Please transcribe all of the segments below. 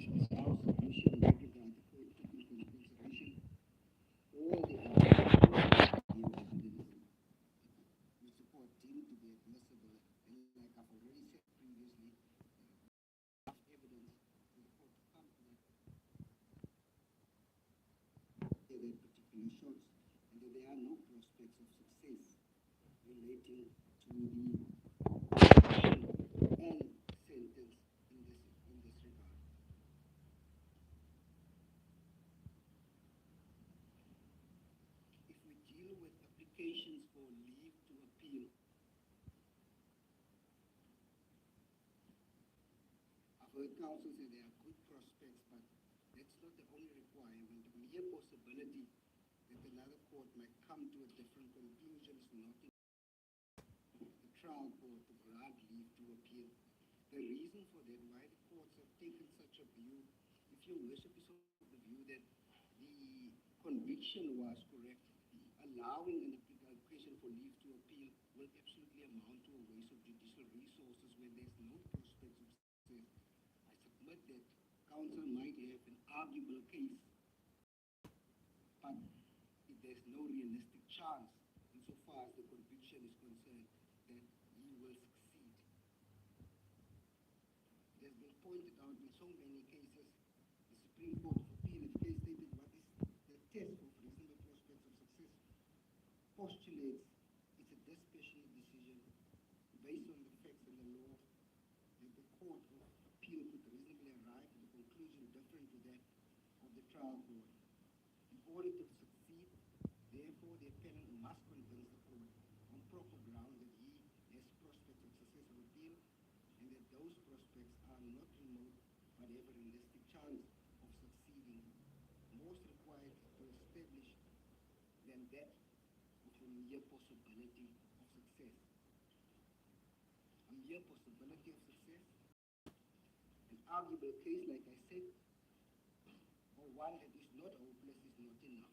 Our submission with regard to court took into consideration all the evidence which the court deemed to be admissible, and like I've already said previously, enough evidence for the court to come to that particular shots, and that there are no prospects of success relating to the and sentence in this regard. If we deal with applications for leave to appeal, I've heard counsel say there are good prospects, but that's not the only requirement. The mere possibility that another court might come to a different conclusion is not the trial court to grant leave to appeal. The reason for that, why the courts have taken such a view, if your worship is of the view that the conviction was correct, allowing an application for leave to appeal will absolutely amount to a waste of judicial resources when there's no prospects of success. I submit that counsel might have an arguable case, but if there's no realistic chance, insofar as the conviction is concerned, that he will succeed. It has been pointed out in so many cases, the Supreme Court of Appeal has stated what is the test of reasonable prospects of success, postulates it's a dispassionate decision based on the facts and the law that the Court of Appeal could reasonably arrive at a conclusion different to that of the trial court. In order to succeed, therefore, the appellant must convince the court on proper ground that he has prospects of successful appeal and that those prospects are not remote but have a realistic chance of succeeding. Most required to establish than that of a mere possibility of success. A mere possibility of success, an arguable case, like I said, or one that is not hopeless is not enough.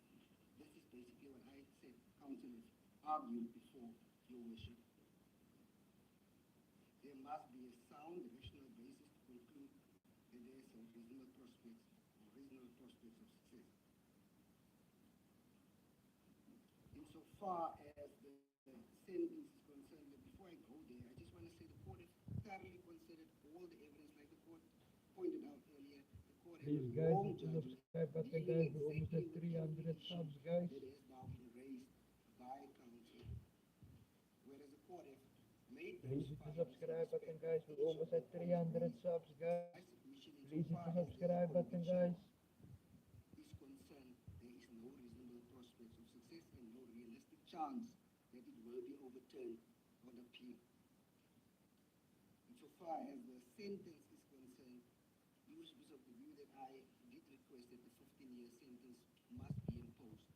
This is basically what I said counsel has argued before your worship. There must be a sound rational basis to conclude that there is a reasonable prospects of success. Insofar as the sentence is concerned, before I go there, I just want to say the court has thoroughly considered all the evidence, like the court pointed out earlier. The court has Please a guys, long hit the judgment subscribe button dealing guys, we're almost exactly at with every 300 issue subs guys. that has now been raised by counsel. Whereas the court has made Please those hit the findings in subscribe respect button of guys, we're each of almost the at points 300 raised. subs guys. My submission Please hit insofar the as the subscribe button conviction guys. is concerned, there is no reasonable prospects of success and no realistic chance that it will be overturned on appeal. Insofar as the sentence is concerned, you was of the view that I did request that the 15-year sentence must be imposed.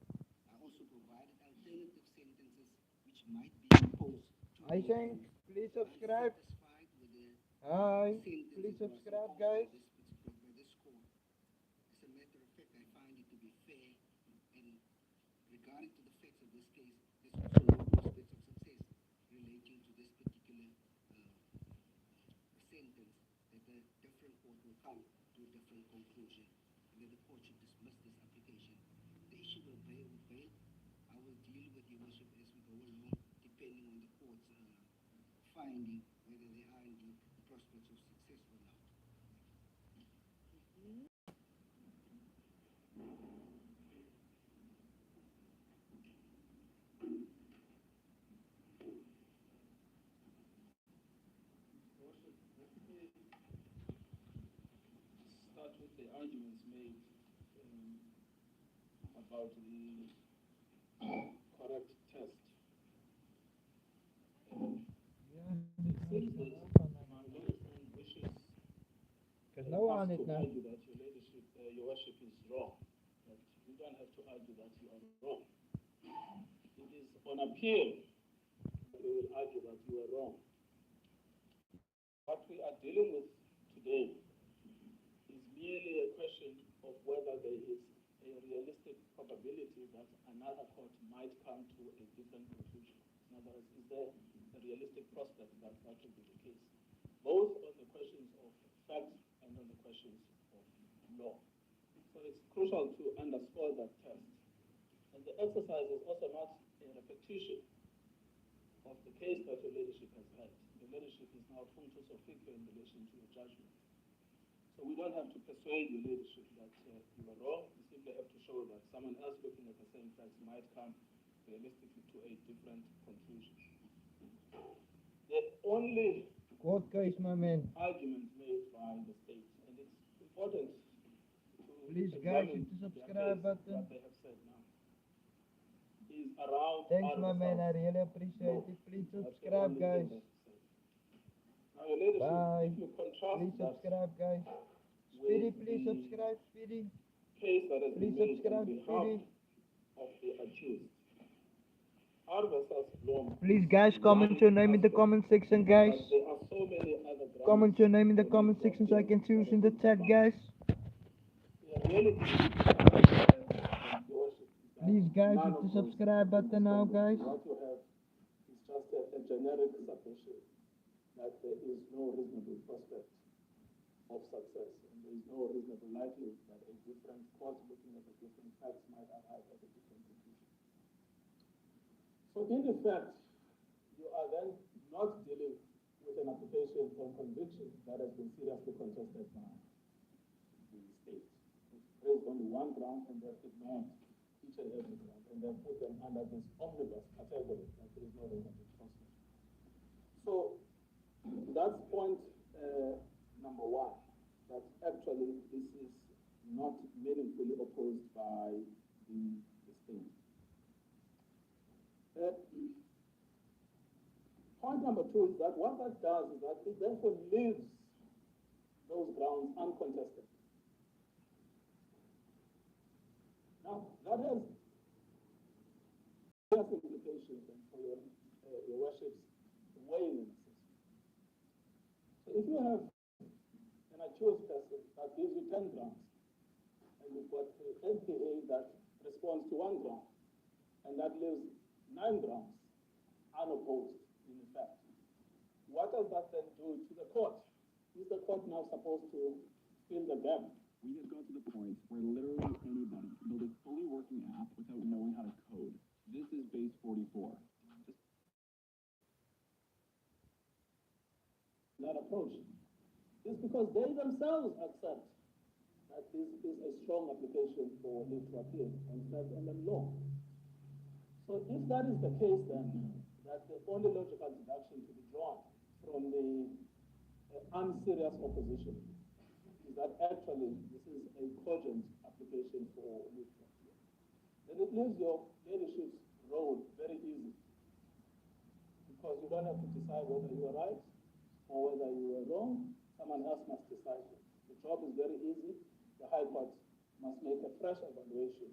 I also provided alternative sentences which might be imposed to I the think, offense. please I'm subscribe. satisfied with the Hi, sentence please that was subscribe imposed guys. by this court. As a matter of fact, I find it to be fair, and regarding to the facts of this case, there's also no prospects of success relating to this particular sentence, that the different court will come to a different conclusion, and that the court should dismiss this application. The issue of bail, I will deal with your worship as we go along, depending on the court's finding whether there are indeed prospects of success or not. Worship, let me start with the arguments made about the correct test. It seems that my learned friend wishes Because no us on it to now. argue that your worship is wrong. But you don't have to argue that you are wrong. It is on appeal that we will argue that you are wrong. What we are dealing with today is merely a question of whether there is a realistic probability that another court might come to a different conclusion. In other words, is there a realistic prospect that that will be the case? Both on the questions of fact and on the questions of law. So it's crucial to underscore that test. And the exercise is also not a repetition of the case that your leadership has had. Your leadership is now functus officio in relation to your judgment. So we don't have to persuade your leadership that you are wrong. We simply have to show that someone else looking at the same facts might come realistically to a different conclusion. The only Court case, my man. argument made by the state, and it's important to Please, guys, examine hit the their subscribe case, button. what they have said now, is around Thanks, my Arthur man. I South. really appreciate it. Please That's the subscribe, only thing guys. they have said. Now, your leadership, Bye. if you contrast Please that subscribe, guys. with Speedy, please the subscribe, Speedy. case that has been Please made on subscribe, behalf Speedy. of the accused, R versus Blom. Please, guys, comment your name in the comment section, guys. But there are so many other grounds. Comment your name in the for comment this section so I can appeal choose in the that chat, have guys. been found. Reality is Please, guys, none hit the of those subscribe button now, guys. What you have is just a generic submission that there is no reasonable prospect of success, and there is no reasonable likelihood that a different court looking at the different facts might arrive at a different conclusion. So in effect, you are then not dealing with an application for conviction that has been seriously contested by the state. It's raised only one ground and they've ignored each and every ground, and they've put them under this omnibus category that there is no reasonable prospect. So that's point number one, that actually this is not meaningfully opposed by the state. Point number two is that what that does is that it therefore leaves those grounds uncontested. Now, that has serious implications for your worship's weighing. So if you have an accused person that gives you 10 grounds, and you've got an NPA that responds to 1 ground, and that leaves 9 grounds unopposed, in effect, what does that then do to the court? Is the court now supposed to fill the gap? We have got to the point where literally anybody can build a fully working app without knowing how to code. This is base 44. That approach is because they themselves accept that this is a strong application for leave to appeal on federal law. So if that is the case, then that the only logical deduction to be drawn from the unserious opposition is that actually this is a cogent application for leave to appeal. Then it leaves your leadership's role very easy, because you don't have to decide whether you are right or whether you were wrong. Someone else must decide. The job is very easy. The High Court must make a fresh evaluation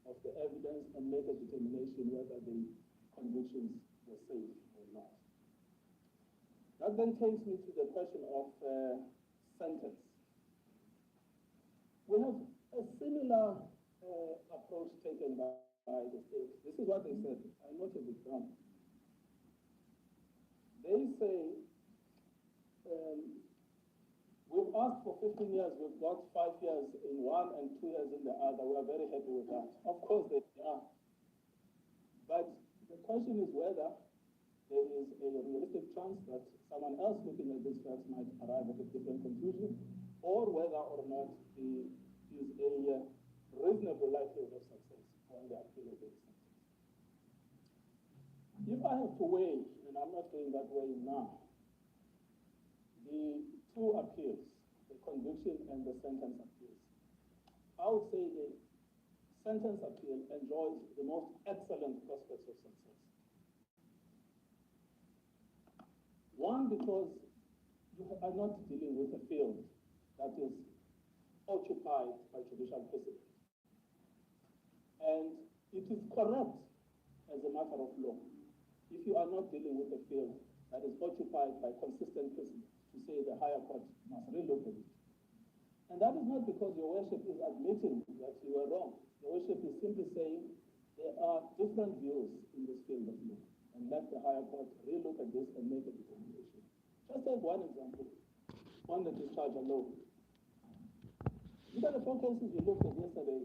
of the evidence and make a determination whether the convictions were safe or not. That then takes me to the question of sentence. We have a similar approach taken by the state. This is what they said. I noted it down. They say, we've asked for 15 years, we've got 5 years in one and 2 years in the other. We are very happy with that. Of course they are. But the question is whether there is a realistic chance that someone else looking at these facts might arrive at a different conclusion, or whether or not there is a reasonable likelihood of success on the appeal of this sentence. If I have to weigh, and I'm not doing that weighing now, the two appeals, the conviction and the sentence appeals, I would say the sentence appeal enjoys the most excellent prospects of success. One, because you are not dealing with a field that is occupied by judicial precedent. And it is correct as a matter of law if you are not dealing with a field that is occupied by consistent precedent to say the higher court must relook at it. And that is not because your worship is admitting that you were wrong. Your worship is simply saying there are different views in this field of law, and let the higher court relook at this and make a determination. Just take one example on the discharge alone. Look at the telephone cases we looked at yesterday,